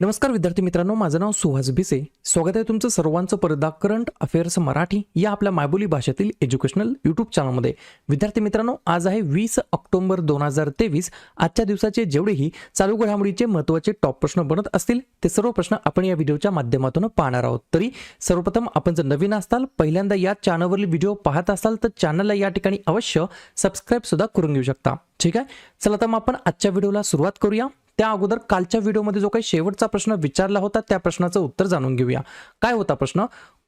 नमस्कार विद्यार्थी मित्रांनो, माझं नाव सुहास भिसे. स्वागत आहे तुमचं सर्वांचं परदा करंट अफेअर्स मराठी या आपल्या मायबोली भाषेतील एज्युकेशनल यूट्यूब चॅनलमध्ये. विद्यार्थी मित्रांनो, आज आहे 20 ऑक्टोबर 2023. आजच्या दिवसाचे जेवढेही चालू घडामोडीचे महत्त्वाचे टॉप प्रश्न बनत असतील ते सर्व प्रश्न आपण या व्हिडिओच्या माध्यमातून पाहणार आहोत. तरी सर्वप्रथम आपण जर नवीन असाल, पहिल्यांदा या चॅनलवरील व्हिडिओ पाहत असाल तर चॅनलला या ठिकाणी अवश्य सबस्क्राईब सुद्धा करून घेऊ शकता. ठीक आहे, चला तर मग आपण आजच्या व्हिडिओला सुरुवात करूया. त्या अगोदर कालच्या व्हिडिओमध्ये जो काही शेवटचा प्रश्न विचारला होता त्या प्रश्नाचं उत्तर जाणून घेऊया. काय होता प्रश्न?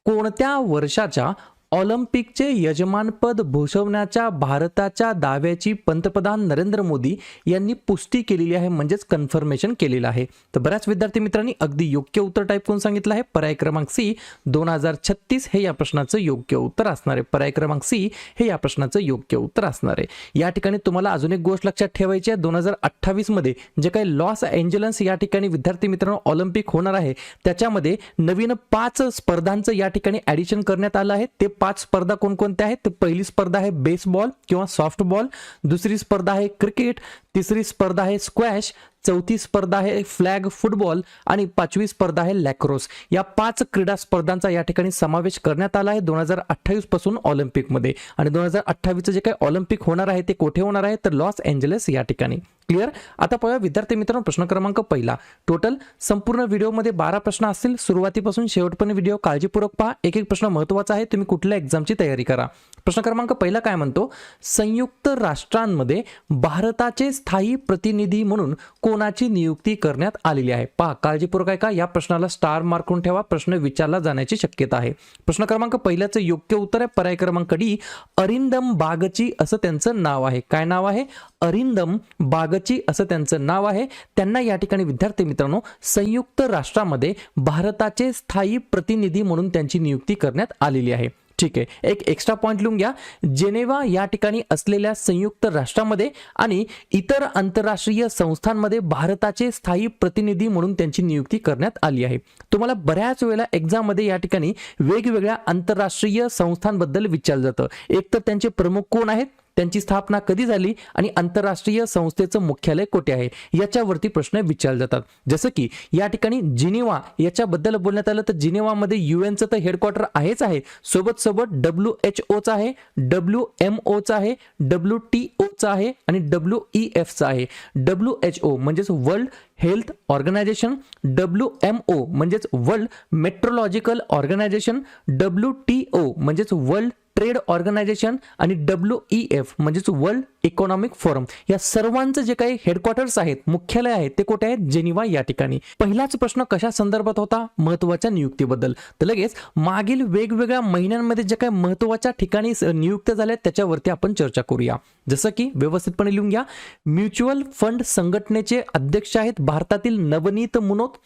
कोणत्या वर्षाच्या ऑलिम्पिकचे यजमानपद भूषवण्याच्या भारताच्या दाव्याची पंतप्रधान नरेंद्र मोदी यांनी पुष्टी केलेली आहे, म्हणजेच कन्फर्मेशन केलेलं आहे. तर बऱ्याच विद्यार्थी मित्रांनी अगदी योग्य उत्तर टाईप करून सांगितलं आहे. पर्याय क्रमांक सी 2036 हे या प्रश्नाचं योग्य उत्तर असणार आहे. पर्याय क्रमांक सी हे या प्रश्नाचं योग्य उत्तर असणार आहे. या ठिकाणी तुम्हाला अजून एक गोष्ट लक्षात ठेवायची आहे. 2028 मध्ये जे काही लॉस एंजलस या ठिकाणी विद्यार्थी मित्रांनो ऑलिम्पिक होणार आहे त्याच्यामध्ये नवीन 5 स्पर्धांचं या ठिकाणी ॲडिशन करण्यात आलं आहे. ते 5 स्पर्धा कोणकोणत्या आहेत? तर पहिली स्पर्धा आहे बेसबॉल किंवा सॉफ्टबॉल, दुसरी स्पर्धा आहे क्रिकेट, तिसरी स्पर्धा आहे स्क्वॅश, चौथी स्पर्धा आहे फ्लॅग फुटबॉल आणि पाचवी स्पर्धा आहे लॅक्रोस. या 5 क्रीडा स्पर्धांचा या ठिकाणी समावेश करण्यात आला आहे 2028 पासून ऑलिम्पिकमध्ये. आणि 2028 जे काही ऑलिम्पिक होणार आहे ते कुठे होणार आहे? तर लॉस एंजलस या ठिकाणी. क्लिअर? आता पाहूया विद्यार्थी मित्रांनो प्रश्न क्रमांक पहिला. टोटल संपूर्ण व्हिडिओमध्ये 12 प्रश्न असतील. सुरुवातीपासून शेवटपर्यंत व्हिडिओ काळजीपूर्वक पहा. एक एक प्रश्न महत्त्वाचा आहे, तुम्ही कुठल्या एक्झामची तयारी करा. प्रश्न क्रमांक पहिला काय म्हणतो? संयुक्त राष्ट्रांमध्ये भारताचे स्थायी प्रतिनिधी म्हणून कोणाची नियुक्ती करण्यात आलेली आहे? पहा, काळजीपूर्वक ऐका. या प्रश्नाला स्टार मार्क करून ठेवा. प्रश्न विचारला जाण्याची शक्यता आहे. प्रश्न क्रमांक पहिल्याचं योग्य उत्तर आहे पर्याय क्रमांक डी, अरिंदम बागची असं त्यांचं नाव आहे. काय नाव आहे? अरिंदम बागची असं त्यांचं नाव आहे. त्यांना या ठिकाणी विद्यार्थी मित्रांनो संयुक्त राष्ट्रामध्ये भारताचे स्थायी प्रतिनिधी म्हणून त्यांची नियुक्ती करण्यात आलेली आहे. ठीक आहे, एक एक्स्ट्रा पॉइंट लिहून घ्या. जेनेवा या ठिकाणी असलेल्या संयुक्त राष्ट्रामध्ये आणि इतर आंतरराष्ट्रीय संस्थांमध्ये भारताचे स्थायी प्रतिनिधी म्हणून त्यांची नियुक्ती करण्यात आली आहे. तुम्हाला बऱ्याच वेळेला एक्झाम मध्ये या ठिकाणी वेगवेगळ्या आंतरराष्ट्रीय संस्थांबद्दल विचारलं जातं. एक तर त्यांचे प्रमुख कोण आहेत, त्यांची स्थापना कधी झाली आणि आंतरराष्ट्रीय संस्थेचं मुख्यालय कुठे आहे याच्यावरती प्रश्न विचारले जातात. जसं की या ठिकाणी जिनेवा याच्याबद्दल बोलण्यात आलं तर जिनेवामध्ये युएनचं तर हेडक्वार्टर आहेच आहे, सोबत सोबत WHO आहे, WMOचं आहे, WTOचं आहे आणि WEFचं आहे. WHO म्हणजेच वर्ल्ड हेल्थ ऑर्गनायझेशन, WMO म्हणजेच वर्ल्ड मेट्रोलॉजिकल ऑर्गनायझेशन, WTO म्हणजेच वर्ल्ड ट्रेड ऑर्गनायझेशन आणि WEF म्हणजेच वर्ल्ड इकॉनॉमिक फोरम. या सर्वांचं जे काही हेडक्वार्टर्स आहेत, मुख्यालय आहेत ते कुठे आहेत? जेनिवा या ठिकाणी. पहिलाच प्रश्न कशा संदर्भात होता? महत्त्वाच्या नियुक्तीबद्दल. तर लगेच मागील वेगवेगळ्या महिन्यांमध्ये जे काही महत्त्वाच्या ठिकाणी नियुक्त झाल्या त्याच्यावरती आपण चर्चा करूया. जसं की व्यवस्थितपणे लिहून घ्या. म्युच्युअल फंड संघटनेचे अध्यक्ष आहेत भारतातील Navneet Munot.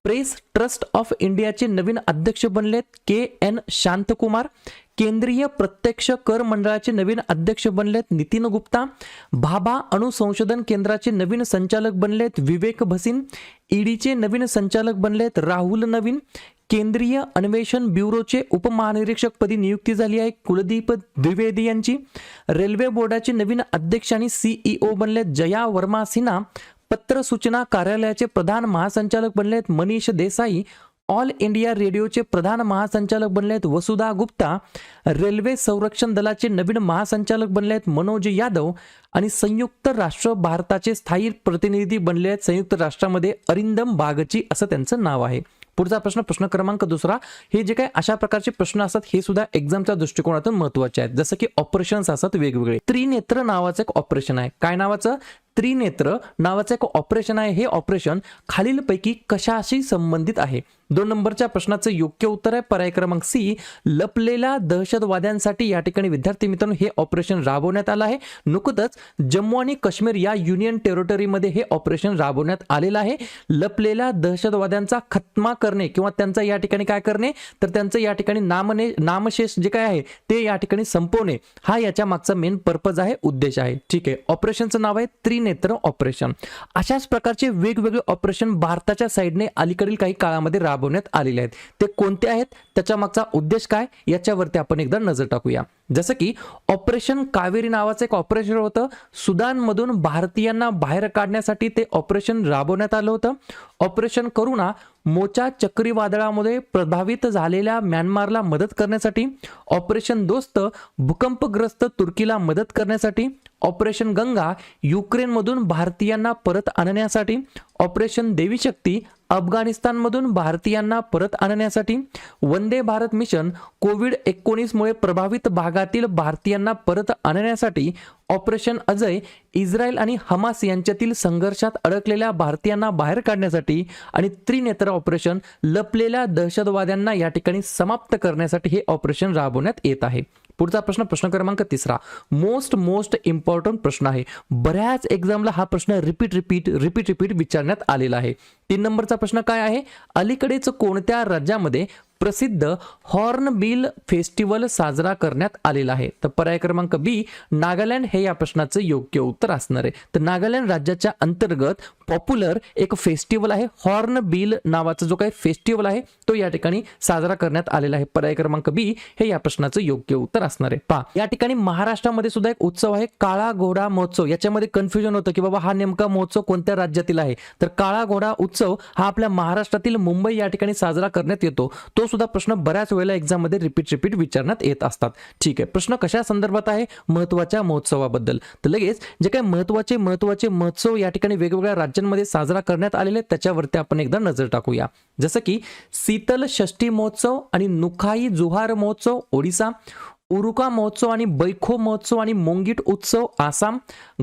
Press trust of इंडियाचे नवीन अध्यक्ष बनलेत KN शांतकुमार. केंद्रीय प्रत्यक्ष कर मंडळाचे नवीन अध्यक्ष बनलेत नितीन गुप्ता. भाभा अणु संशोधन केंद्राचे नवीन संचालक बनलेत विवेक भसीन. ईडीचे नवीन संचालक बनलेत राहुल नवीन. केंद्रीय अन्वेषण ब्युरोचे उपमहानिरीक्षक पदी नियुक्ती झाली आहे कुलदीप द्विवेदी यांची. रेल्वे बोर्डाचे नवीन अध्यक्ष आणि CEO बनलेत जया वर्मा सिन्हा. पत्र सूचना कार्यालयाचे प्रधान महासंचालक बनलेत मनीष देसाई. ऑल इंडिया रेडिओचे प्रधान महासंचालक बनलेत वसुधा गुप्ता. रेल्वे संरक्षण दलाचे नवीन महासंचालक बनलेत मनोज यादव. आणि संयुक्त राष्ट्र भारताचे स्थायी प्रतिनिधी बनले आहेत संयुक्त राष्ट्रामध्ये अरिंदम बागची असं त्यांचं नाव आहे. पुढचा प्रश्न, प्रश्न क्रमांक दुसरा. हे जे काही अशा प्रकारचे प्रश्न असतात हे सुद्धा एक्झामच्या दृष्टिकोनातून महत्त्वाचे आहेत. जसं की ऑपरेशन्स असतात वेगवेगळे. त्रिनेत्र नावाचं एक ऑपरेशन आहे. काय नावाचं? त्रिनेत्र नावाचं एक ऑपरेशन आहे. हे ऑपरेशन खालीलपैकी कशाशी संबंधित आहे? 2 नंबरच्या प्रश्नाचं योग्य उत्तर आहे पर्याय क्रमांक सी, लपलेल्या दहशतवाद्यांसाठी या ठिकाणी विद्यार्थी मित्रांनो हे ऑपरेशन राबवण्यात आलं आहे. नुकतंच जम्मू आणि काश्मीर या युनियन टेरिटरीमध्ये हे ऑपरेशन राबवण्यात आलेलं आहे. लपलेल्या दहशतवाद्यांचा खात्मा करणे किंवा त्यांचा या ठिकाणी काय करणे तर त्यांचं या ठिकाणी नामशेष जे काय आहे ते या ठिकाणी संपवणे हा याच्या मागचा मेन पर्पज आहे, उद्देश आहे. ठीक आहे, ऑपरेशनचं नाव आहे त्रिनेत्र ऑपरेशन. अशाच प्रकारचे वेगवेगळे ऑपरेशन भारताच्या साईडने अलीकडील काही काळामध्ये राबवण्यात आलेले आहेत. ते कोणते आहेत, त्याच्या मागचा उद्देश काय, याच्यावरती आपण एकदा नजर टाकूया. जसं की ऑपरेशन कावेरी नावाचं एक ऑपरेशन होतं. सुदानमधून भारतीयांना बाहेर काढण्यासाठी ते ऑपरेशन राबवण्यात आलं होतं. ऑपरेशन करुणा मोचा चक्रीवादळामध्ये प्रभावित झालेल्या म्यानमारला मदत करण्यासाठी, ऑपरेशन दोस्त भूकंपग्रस्त तुर्कीला मदत करण्यासाठी, ऑपरेशन गंगा युक्रेनमधून भारतीयांना परत आणण्यासाठी, ऑपरेशन देवी शक्ती अफगाणिस्तानमधून भारतीयांना परत आणण्यासाठी, वंदे भारत मिशन कोविड-19 मुळे प्रभावित भागातील भारतीयांना परत आणण्यासाठी, ऑपरेशन अजय इस्रायल आणि हमास यांच्यातील संघर्षात अडकलेल्या भारतीयांना बाहेर काढण्यासाठी आणि त्रिनेत्र ऑपरेशन लपलेल्या दहशतवाद्यांना या ठिकाणी समाप्त करण्यासाठी हे ऑपरेशन राबवण्यात येत आहे. पुढचा प्रश्न क्रमांक 3 मोस्ट इम्पॉर्टंट प्रश्न आहे. बऱ्याच एक्झामला हा प्रश्न रिपीट विचारण्यात आलेला आहे. 3 नंबरचा प्रश्न काय आहे, अलीकडेच कोणत्या राज्यामध्ये प्रसिद्ध हॉर्नबिल फेस्टिवल साजरा करण्यात आलेला आहे? तर पर्याय क्रमांक बी नागालँड हे या प्रश्नाचं योग्य उत्तर असणार आहे. तर नागालँड राज्याच्या अंतर्गत पॉप्युलर एक फेस्टिवल आहे, हॉर्नबिल नावाचा जो काही फेस्टिवल आहे तो या ठिकाणी साजरा करण्यात आलेला आहे. पर्याय क्रमांक बी हे या प्रश्नाचं योग्य उत्तर असणार आहे. पहा, या ठिकाणी महाराष्ट्रामध्ये सुद्धा एक उत्सव आहे, काळा घोडा महोत्सव. याच्यामध्ये कन्फ्युजन होतं की बाबा हा नेमका महोत्सव कोणत्या राज्यातील आहे. तर काळा घोडा उत्सव हा आपल्या महाराष्ट्रातील मुंबई या ठिकाणी साजरा करण्यात येतो. तो सुद्धा प्रश्न बऱ्याच वेळेला एक्झाम मध्ये रिपीट विचारण्यात येत असतात. ठीक आहे, प्रश्न कशा संदर्भात आहे, महत्त्वाच्या महोत्सवाबद्दल. तर लगेच जे काही महत्त्वाचे महोत्सव या ठिकाणी वेगवेगळ्या राज्यांमध्ये साजरा करण्यात आलेले त्याच्यावरती आपण एकदा नजर टाकूया. जसं की शीतल षष्ठी महोत्सव आणि नुखाई जुहार महोत्सव ओडिसा, उरुका महोत्सव आणि बैखो महोत्सव आणि मोंगिट उत्सव आसाम,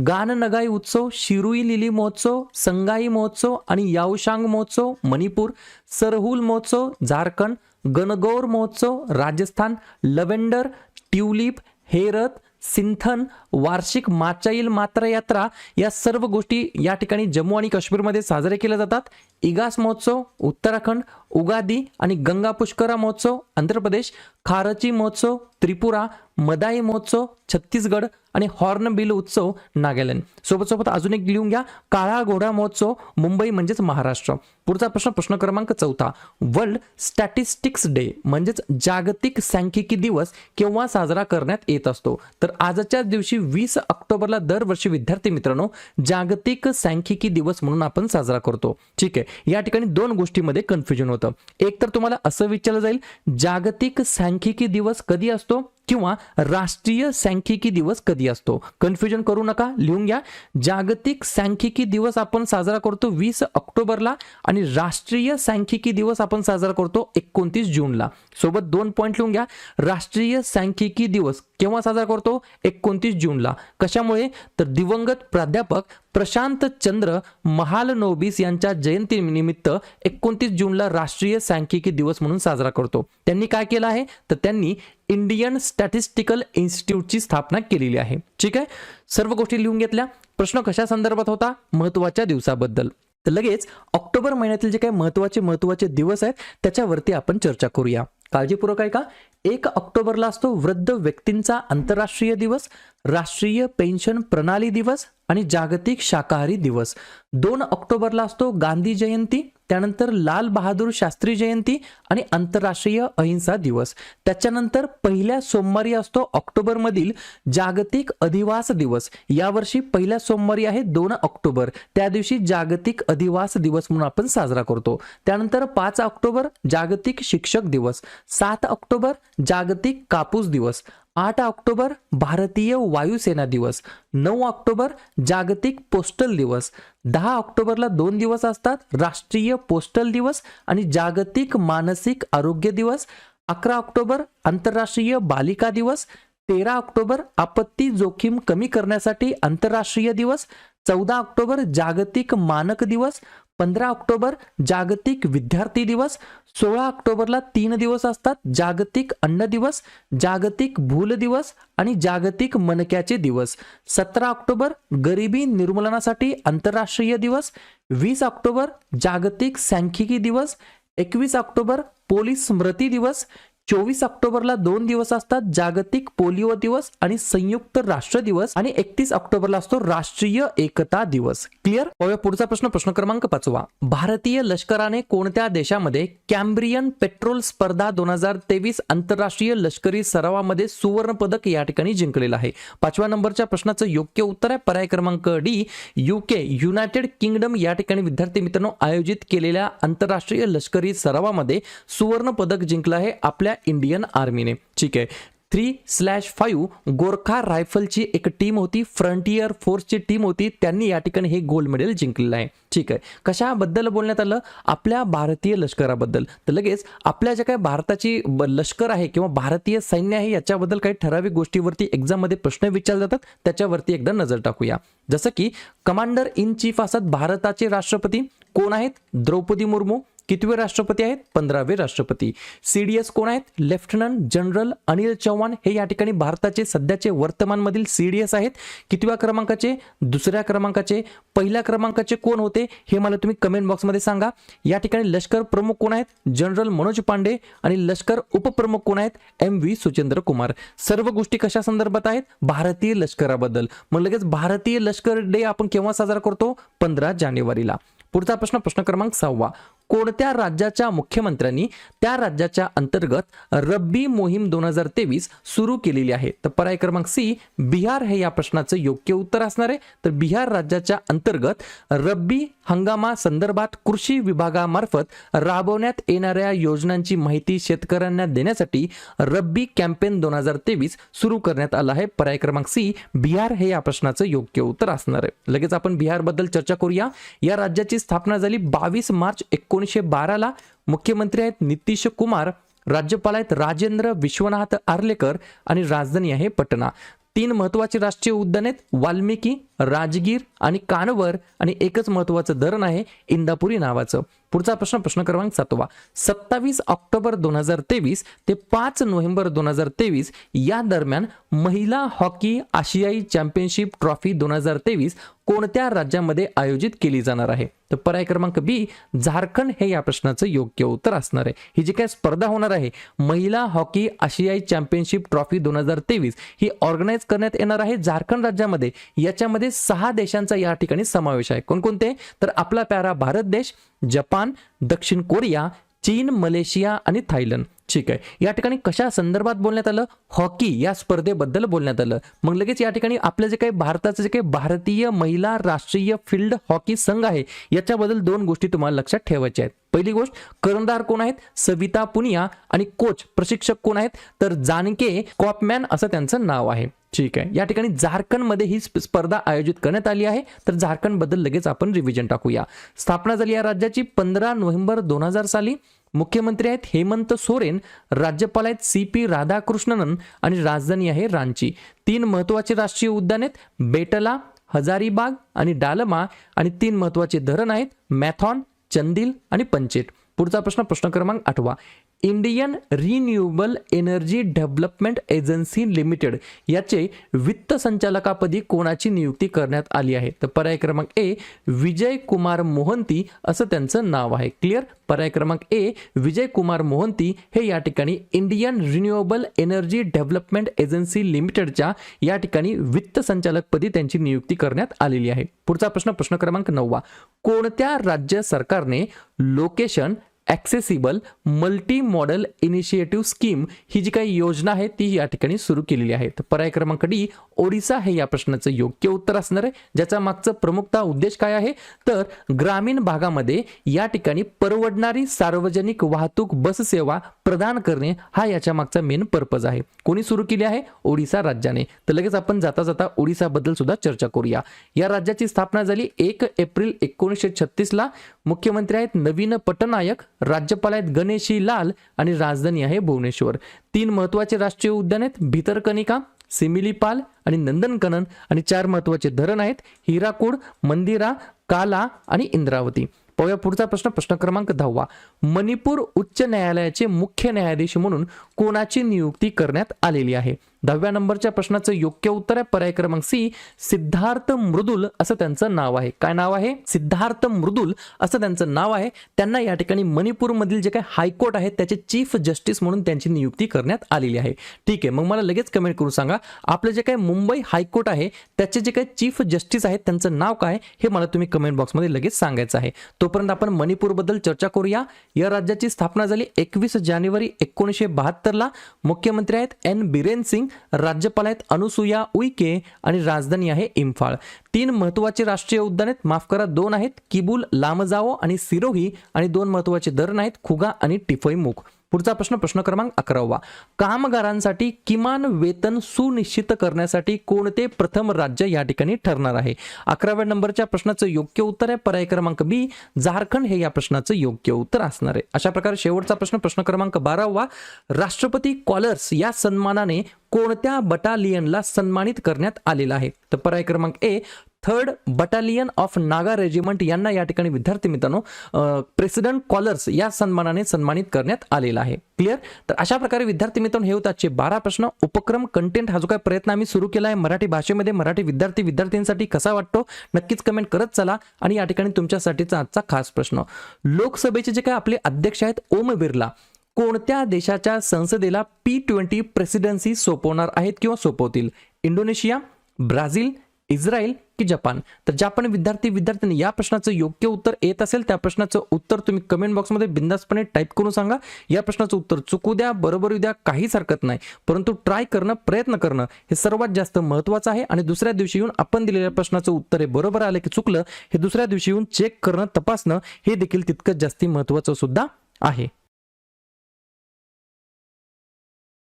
गाननगाई उत्सव, शिरुई लिली महोत्सव, संगाई महोत्सव आणि याओशांग महोत्सव मणिपूर, सरहुल महोत्सव झारखंड, गणगौर महोत्सव राजस्थान, लव्हेंडर, ट्यूलिप, हेरत, सिंथन, वार्षिक माचाईल मात्रा यात्रा या सर्व गोष्टी या ठिकाणी जम्मू आणि काश्मीरमध्ये साजरे केले जातात. इगास महोत्सव उत्तराखंड, उगादी आणि गंगा पुष्करा महोत्सव आंध्र प्रदेश, खारची महोत्सव त्रिपुरा, मदाई महोत्सव छत्तीसगड आणि हॉर्नबिल उत्सव नागालँड. सोबत अजून एक लिहून घ्या, काळा घोडा महोत्सव मुंबई म्हणजेच महाराष्ट्र. पुढचा प्रश्न क्रमांक 4 वर्ल्ड स्टॅटिस्टिक्स डे म्हणजेच जागतिक सांख्यिकी दिवस केव्हा साजरा करण्यात येत असतो? तर आजच्या दिवशी 20 ऑक्टोबरला दरवर्षी विद्यार्थी मित्रांनो जागतिक सांख्यिकी दिवस म्हणून आपण साजरा करतो. ठीक आहे, या ठिकाणी 2 गोष्टीमध्ये कन्फ्युजन होतं. एक तर तुम्हाला असं विचारलं जाईल जागतिक सांख्यिकी दिवस कधी असतो किंवा राष्ट्रीय सांख्यिकी दिवस कधी असतो. कन्फ्युजन करू नका, लिहून घ्या. जागतिक सांख्यिकी दिवस आपण साजरा करतो 20 ऑक्टोबरला आणि राष्ट्रीय सांख्यिकी दिवस आपण साजरा करतो 29 जूनला. सोबत 2 पॉइंट लिहून घ्या. राष्ट्रीय सांख्यिकी दिवस केव्हा साजरा करतो? 29 जूनला. कशामुळे? तर दिवंगत प्राध्यापक प्रशांत चंद्र महालनोबिस यांच्या जयंतीनिमित्त 29 जूनला राष्ट्रीय सांख्यिकी दिवस म्हणून साजरा करतो. त्यांनी काय केलं आहे? तर त्यांनी इंडियन स्टॅटिस्टिकल इन्स्टिट्यूटची स्थापना केलेली आहे. ठीक आहे, सर्व गोष्टी लिहून घेतल्या. प्रश्न कशा संदर्भात होता? महत्त्वाच्या दिवसाबद्दल. तर लगेच ऑक्टोबर महिन्यातील जे काही महत्त्वाचे दिवस आहेत त्याच्यावरती आपण चर्चा करूया. काळजीपूर्वक ऐका. 1 ऑक्टोबरला असतो वृद्ध व्यक्तींचा आंतरराष्ट्रीय दिवस, राष्ट्रीय पेन्शन प्रणाली दिवस आणि जागतिक शाकाहारी दिवस. 2 ऑक्टोबरला असतो गांधी जयंती, त्यानंतर लाल बहादूर शास्त्री जयंती आणि आंतरराष्ट्रीय अहिंसा दिवस. त्याच्यानंतर पहिल्या सोमवारी असतो ऑक्टोबर मधील जागतिक अधिवास दिवस. यावर्षी पहिल्या सोमवारी आहे 2 ऑक्टोबर. त्या दिवशी जागतिक अधिवास दिवस म्हणून आपण साजरा करतो. त्यानंतर 5 ऑक्टोबर जागतिक शिक्षक दिवस, 7 ऑक्टोबर जागतिक कापूस दिवस, 8 ऑक्टोबर भारतीय वायुसेना दिवस, 9 ऑक्टोबर जागतिक पोस्टल दिवस, 10 ऑक्टोबरला 2 दिवस असतात, राष्ट्रीय पोस्टल दिवस आणि जागतिक मानसिक आरोग्य दिवस, 11 ऑक्टोबर आंतरराष्ट्रीय बालिका दिवस, 13 ऑक्टोबर आपत्ती जोखीम कमी करण्यासाठी आंतरराष्ट्रीय दिवस, 14 ऑक्टोबर जागतिक मानक दिवस, 15 ऑक्टोबर जागतिक विद्यार्थी दिवस, 16 ऑक्टोबरला 3 दिवस असतात, जागतिक अन्न दिवस, जागतिक भूल दिवस आणि जागतिक मणक्याचे दिवस, 17 ऑक्टोबर गरिबी निर्मूलनासाठी आंतरराष्ट्रीय दिवस, 20 ऑक्टोबर जागतिक सांख्यिकी दिवस, 21 ऑक्टोबर पोलीस स्मृती दिवस, 24 ऑक्टोबरला 2 दिवस असतात, जागतिक पोलिओ दिवस आणि संयुक्त राष्ट्र दिवस, आणि 31 ऑक्टोबरला असतो राष्ट्रीय एकता दिवस. क्लिअर? पुढचा प्रश्न, प्रश्न क्रमांक 5. भारतीय लष्कराने कोणत्या देशामध्ये कॅम्ब्रियन पेट्रोल स्पर्धा 2023 आंतरराष्ट्रीय लष्करी सरावामध्ये सुवर्ण पदक या ठिकाणी जिंकलेलं आहे? 5व्या नंबरच्या प्रश्नाचं योग्य उत्तर आहे पर्याय क्रमांक डी, युके, युनायटेड किंगडम या ठिकाणी विद्यार्थी मित्रांनो आयोजित केलेल्या आंतरराष्ट्रीय लष्करी सरावामध्ये सुवर्ण पदक जिंकलं आहे आपल्या इंडियन आर्मीने. ठीक आहे. 3/5 गोरखा रायफलची एक टीम होती, फ्रंटियर फोर्सची टीम होती, त्यांनी या ठिकाणी हे गोल्ड मेडल जिंकलेलं आहे. ठीक आहे. कशाबद्दल बोलण्यात आलं? आपल्या भारतीय लष्कराबद्दल. तर लगेच आपल्या जे काही भारताची लष्कर आहे किंवा भारतीय सैन्य आहे याच्याबद्दल काही ठराविक गोष्टीवरती एक्झाम मध्ये प्रश्न विचारले जातात, त्याच्यावरती एकदा नजर टाकूया. जसं की कमांडर इन चीफ असतात भारताचे राष्ट्रपती, कोण आहेत? द्रौपदी मुर्मू. कितवे राष्ट्रपती आहेत? 15वे राष्ट्रपती. सीडीएस कोण आहेत? लेफ्टनंट जनरल अनिल चौहान, हे या ठिकाणी भारताचे सध्याचे वर्तमानमधील सीडीएस आहेत. कितव्या क्रमांकाचे? दुसऱ्या क्रमांकाचे. पहिल्या क्रमांकाचे कोण होते हे मला तुम्ही कमेंट बॉक्समध्ये सांगा. या ठिकाणी लष्कर प्रमुख कोण आहेत? जनरल मनोज पांडे. आणि लष्कर उपप्रमुख कोण आहेत? MV सुचेंद्र कुमार. सर्व गोष्टी कशा संदर्भात आहेत? भारतीय लष्कराबद्दल. मग लगेच भारतीय लष्कर डे आपण केव्हा साजरा करतो? 15 जानेवारीला. पुढचा प्रश्न, प्रश्न क्रमांक 6. कोणत्या राज्याच्या मुख्यमंत्र्यांनी त्या राज्याच्या अंतर्गत रब्बी मोहीम 2023 सुरू केलेली आहे? तर पर्याय क्रमांक सी, बिहार हे या प्रश्नाचं योग्य उत्तर असणार आहे. तर बिहार राज्याच्या अंतर्गत रब्बी हंगामा संदर्भात कृषी विभागामार्फत राबवण्यात येणाऱ्या योजनांची माहिती शेतकऱ्यांना देण्यासाठी रब्बी कॅम्पेन 2023 सुरू करण्यात आला आहे. पर्याय क्रमांक सी, बिहार हे या प्रश्नाचं योग्य उत्तर असणार आहे. लगेच आपण बिहार बद्दल चर्चा करूया. या राज्याची स्थापना झाली 22 मार्च 1912ला. मुख्यमंत्री आहेत नितीश कुमार, राज्यपाल आहेत राजेंद्र विश्वनाथ आर्लेकर, आणि राजधानी आहे पटना. 3 महत्वाचे राष्ट्रीय उद्यान आहेत, वाल्मिकी, राजगीर आणि कानवर, आणि एकच महत्वाचं धरण आहे इंदापुरी नावाचं. पुढचा प्रश्न, प्रश्न क्रमांक 7. 27 ऑक्टोबर 2023 ते 5 नोव्हेंबर 2023 या दरम्यान महिला हॉकी आशियाई चॅम्पियनशिप ट्रॉफी 2023 कोणत्या राज्यामध्ये आयोजित केली जाणार आहे? तर पर्याय क्रमांक बी, झारखंड हे या प्रश्नाचं योग्य उत्तर असणार आहे. ही जी काही स्पर्धा होणार आहे महिला हॉकी आशियाई चॅम्पियनशिप ट्रॉफी 2023 ही ऑर्गनाईज करण्यात येणार आहे झारखंड राज्यामध्ये. याच्यामध्ये 6 देशांचा या ठिकाणी समावेश आहे. कोणकोणते? तर आपला प्यारा भारत देश, जपान, दक्षिण कोरिया, चीन, मलेशिया आणि थायलंड. ठीक आहे. या ठिकाणी कशा संदर्भात बोलण्यात आलं? हॉकी या स्पर्धेबद्दल बोलण्यात आलं. मग लगेच या ठिकाणी आपलं जे काही भारताचं जे काही भारतीय महिला राष्ट्रीय फील्ड हॉकी संघ आहे याच्याबद्दल 2 गोष्टी तुम्हाला लक्षात ठेवायच्या आहेत. पहिली गोष्ट, कर्णधार कोण आहेत? सविता पुनिया, आणि कोच प्रशिक्षक कोण आहेत? तर जानके कॉपमॅन असं त्यांचं नाव आहे. ठीक आहे. या ठिकाणी झारखंडमध्ये ही स्पर्धा आयोजित करण्यात आली आहे. तर झारखंड बद्दल लगेच आपण रिव्हिजन टाकूया. स्थापना झाली या राज्याची 15 नोव्हेंबर 2000 साली. मुख्यमंत्री आहेत हेमंत सोरेन, राज्यपाल आहेत CP राधाकृष्णन, आणि राजधानी आहे रांची. 3 महत्वाचे राष्ट्रीय उद्यान आहेत, बेटला, हजारीबाग आणि डालमा, आणि 3 महत्वाचे धरण आहेत, मॅथॉन, चंदिल आणि पंचेत. पुढचा प्रश्न, प्रश्न क्रमांक 8. Indian renewable energy development agency limited याचे वित्त संचालकापदी कोणाची नियुक्ती करण्यात आली आहे? तर पर्याय क्रमांक ए, विजय कुमार मोहंती असं त्यांचं नाव आहे. क्लिअर? पर्याय क्रमांक ए, विजय कुमार मोहंती हे या ठिकाणी Indian renewable energy development agency लिमिटेडच्या या ठिकाणी वित्त संचालकपदी त्यांची नियुक्ती करण्यात आलेली आहे. पुढचा प्रश्न, प्रश्न क्रमांक 9. कोणत्या राज्य सरकारने location accessible multi model initiative scheme ही जी काही योजना आहे ती या ठिकाणी सुरू केलेली आहे? तर पर्याय क्रमांक डी, ओडिसा हे या प्रश्नाचं योग्य उत्तर असणार आहे. ज्याचा मागचा प्रमुखता उद्देश काय आहे? तर ग्रामीण भागामध्ये या ठिकाणी परवडणारी सार्वजनिक वाहतूक बस सेवा प्रदान करणे हा याच्या मागचा मेन पर्पज आहे. कोणी सुरू केली आहे? ओडिसा राज्याने. तर लगेच आपण जाता जाता ओडिसा बद्दल सुद्धा चर्चा करूया. या राज्याची स्थापना झाली 1 एप्रिल 1936 ला. मुख्यमंत्री आहेत नवीन पटनायक, राज्यपाल आहेत गणेशी लाल, आणि राजधानी आहे भुवनेश्वर. 3 महत्वाचे राष्ट्रीय उद्यान आहेत, भितरकनिका, सिमिलीपाल आणि नंदनकनन, आणि 4 महत्वाचे धरण आहेत, हिराकूड, मंदिरा, काला आणि इंद्रावती. पाहूया पुढचा प्रश्न, प्रश्न क्रमांक 10. मणिपूर उच्च न्यायालयाचे मुख्य न्यायाधीश म्हणून कोणाची नियुक्ती करण्यात आलेली आहे? 10व्या नंबरच्या प्रश्नाचं योग्य उत्तर आहे पर्याय क्रमांक सी, सिद्धार्थ मृदुल असं त्यांचं नाव आहे. काय नाव आहे? सिद्धार्थ मृदुल असं त्यांचं नाव आहे. त्यांना या ठिकाणी मणिपूरमधील जे काही हायकोर्ट आहे त्याचे चीफ जस्टिस म्हणून त्यांची नियुक्ती करण्यात आलेली आहे. ठीक आहे, मग मला लगेच कमेंट करून सांगा आपलं जे काही मुंबई हायकोर्ट आहे त्याचे जे काही चीफ जस्टिस आहेत त्यांचं नाव काय हे मला तुम्ही कमेंट बॉक्समध्ये लगेच सांगायचं आहे. तोपर्यंत आपण मणिपूरबद्दल चर्चा करूया. या राज्याची स्थापना झाली 21 जानेवारी 1972 ला. मुख्यमंत्री आहेत एन बिरेन सिंग, राज्यपाल आहेत अनुसुया उइके आणि राजधानी आहे इम्फाळ. 3 महत्त्वाचे राष्ट्रीय उद्यान आहेत, माफ करा 2 आहेत, किबुल लामजाओ आणि सिरोही, आणि 2 महत्त्वाचे धरण आहेत, खुगा आणि टिफैमुख. पुढचा प्रश्न, प्रश्न क्रमांक 11वा. कामगारांसाठी किमान वेतन सुनिश्चित करण्यासाठी कोणते प्रथम राज्य या ठिकाणी ठरणार आहे? 11व्या नंबरच्या प्रश्नाचं योग्य उत्तर आहे पर्याय क्रमांक बी, झारखंड हे या प्रश्नाचं योग्य उत्तर असणार आहे. अशा प्रकारे शेवटचा प्रश्न, प्रश्न क्रमांक 12वा. राष्ट्रपती कॉलर्स या सन्मानाने कोणत्या बटालियनला सन्मानित करण्यात आलेला आहे? तर पर्याय क्रमांक ए, 3rd battalion of Naga regiment यांना या ठिकाणी विद्यार्थी मित्रांनो प्रेसिडेंट कॉलर्स या सन्मानाने सन्मानित करण्यात आलेला आहे. क्लिअर? तर अशा प्रकारे विद्यार्थी मित्रांनो हे होते आजचे 12 प्रश्न. उपक्रम कंटेंट हा जो काही प्रयत्न आम्ही सुरू केला आहे मराठी भाषेमध्ये मराठी विद्यार्थ्यांसाठी कसा वाटतो नक्कीच कमेंट करत चला. आणि या ठिकाणी तुमच्यासाठीचा आजचा खास प्रश्न, लोकसभेचे जे काही आपले अध्यक्ष आहेत ओम बिर्ला कोणत्या देशाच्या संसदेला P20 प्रेसिडेन्सी सोपवणार आहेत किंवा सोपवतील? इंडोनेशिया, ब्राझील, इस्रायल की जपान? तर ज्या पण विद्यार्थ्यांनी या प्रश्नाचं योग्य उत्तर येत असेल त्या प्रश्नाचं उत्तर तुम्ही कमेंट बॉक्समध्ये बिंदासपणे टाईप करून सांगा. या प्रश्नाचं उत्तर चुकू द्या, बरोबर द्या, काहीच हरकत नाही, परंतु ट्राय करणं, प्रयत्न करणं हे सर्वात जास्त महत्त्वाचं आहे. आणि दुसऱ्या दिवशी येऊन आपण दिलेल्या प्रश्नाचं उत्तर हे बरोबर आलं की चुकलं हे दुसऱ्या दिवशी येऊन चेक करणं, तपासणं हे देखील तितकंच जास्ती महत्त्वाचं सुद्धा आहे.